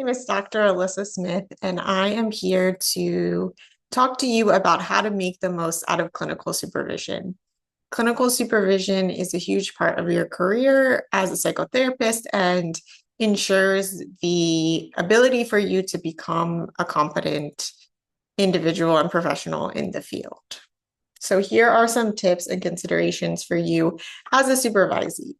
name is Dr. Alyssa Smith, and I am here to talk to you about how to make the most out of clinical supervision. Clinical supervision is a huge part of your career as a psychotherapist and ensures the ability for you to become a competent individual and professional in the field. So here are some tips and considerations for you as a supervisee.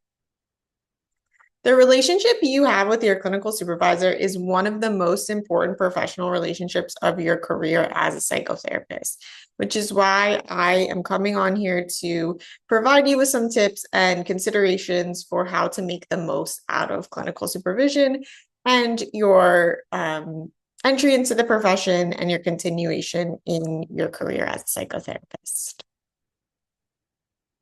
The relationship you have with your clinical supervisor is one of the most important professional relationships of your career as a psychotherapist, which is why I am coming on here to provide you with some tips and considerations for how to make the most out of clinical supervision and your entry into the profession and your continuation in your career as a psychotherapist.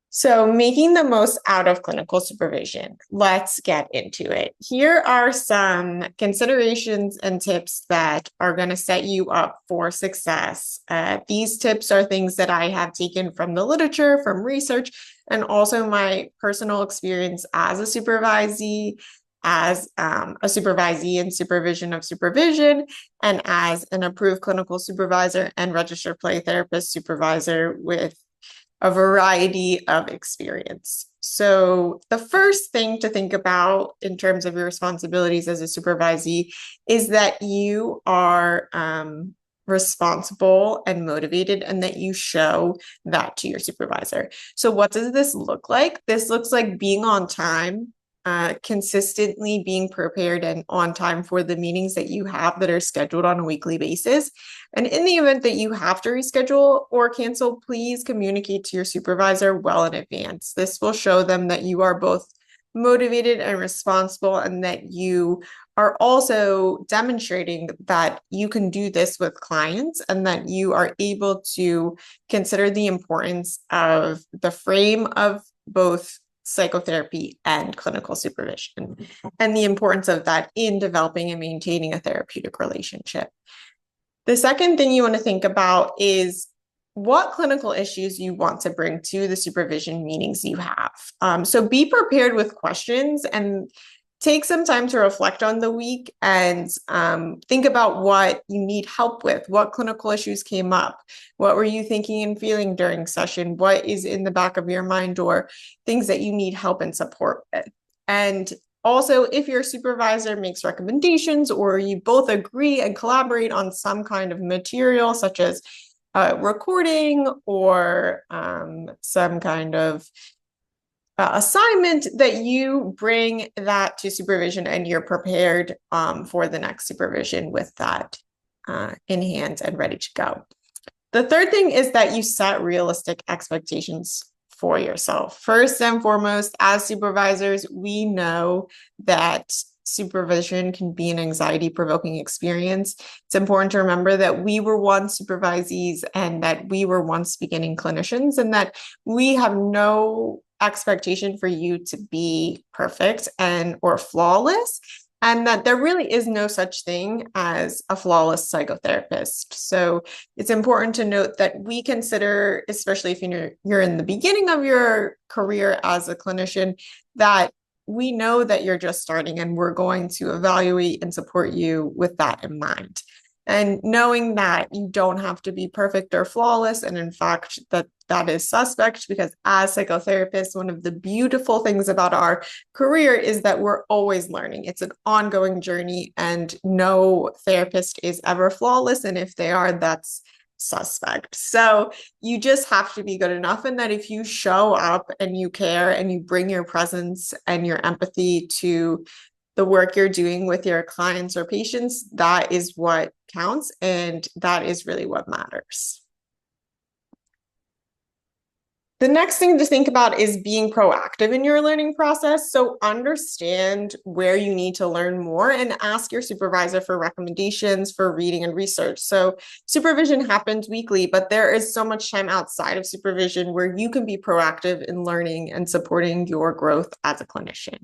So making the most out of clinical supervision, let's get into it. Here are some considerations and tips that are going to set you up for success. These tips are things that I have taken from the literature, from research, and also my personal experience as a supervisee, as a supervisee in supervision of supervision, and as an approved clinical supervisor and registered play therapist supervisor with a variety of experience. So the first thing to think about in terms of your responsibilities as a supervisee is that you are responsible and motivated and that you show that to your supervisor. So what does this look like? This looks like being on time, consistently being prepared and on time for the meetings that you have that are scheduled on a weekly basis. And in the event that you have to reschedule or cancel, please communicate to your supervisor well in advance. This will show them that you are both motivated and responsible and that you are also demonstrating that you can do this with clients and that you are able to consider the importance of the frame of both psychotherapy and clinical supervision, and the importance of that in developing and maintaining a therapeutic relationship. The second thing you want to think about is what clinical issues you want to bring to the supervision meetings you have. So be prepared with questions and take some time to reflect on the week and think about what you need help with. What clinical issues came up? What were you thinking and feeling during session? What is in the back of your mind or things that you need help and support with? And also, if your supervisor makes recommendations or you both agree and collaborate on some kind of material, such as recording or some kind of assignment, that you bring that to supervision and you're prepared for the next supervision with that in hand and ready to go. The third thing is that you set realistic expectations for yourself. First and foremost, as supervisors, we know that supervision can be an anxiety-provoking experience. It's important to remember that we were once supervisees and that we were once beginning clinicians and that we have no expectation for you to be perfect and or flawless, and that there really is no such thing as a flawless psychotherapist. So it's important to note that we consider, especially if you're in the beginning of your career as a clinician, that we know that you're just starting and we're going to evaluate and support you with that in mind. And knowing that you don't have to be perfect or flawless, and in fact, that is suspect, because as psychotherapists, one of the beautiful things about our career is that we're always learning. It's an ongoing journey, and no therapist is ever flawless. And if they are, that's suspect. So you just have to be good enough, and that if you show up and you care and you bring your presence and your empathy to the work you're doing with your clients or patients, that is what counts, and that is really what matters. The next thing to think about is being proactive in your learning process. So understand where you need to learn more and ask your supervisor for recommendations for reading and research. So supervision happens weekly, but there is so much time outside of supervision where you can be proactive in learning and supporting your growth as a clinician.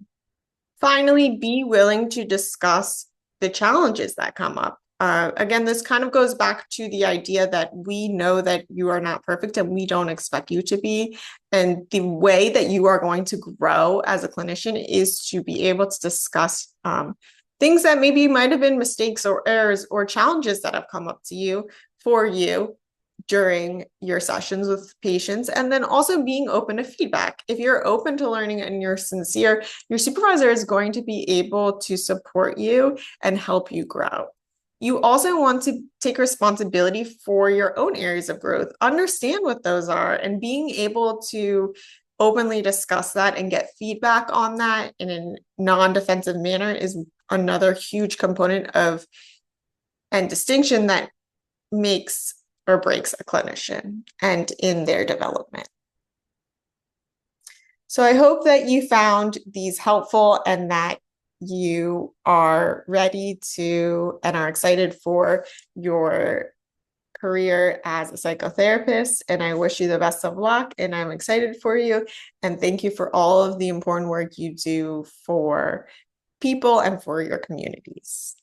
Finally, be willing to discuss the challenges that come up. Again, this kind of goes back to the idea that we know that you are not perfect and we don't expect you to be. And the way that you are going to grow as a clinician is to be able to discuss the things that maybe might have been mistakes or errors or challenges that have come up to you for you during your sessions with patients, and then also being open to feedback. If you're open to learning and you're sincere, your supervisor is going to be able to support you and help you grow. You also want to take responsibility for your own areas of growth, understand what those are, and being able to openly discuss that and get feedback on that in a non-defensive manner is another huge component of and distinction that makes or breaks a clinician and in their development. So I hope that you found these helpful and that you are ready to and are excited for your career as a psychotherapist. And I wish you the best of luck. And I'm excited for you. And thank you for all of the important work you do for people and for your communities.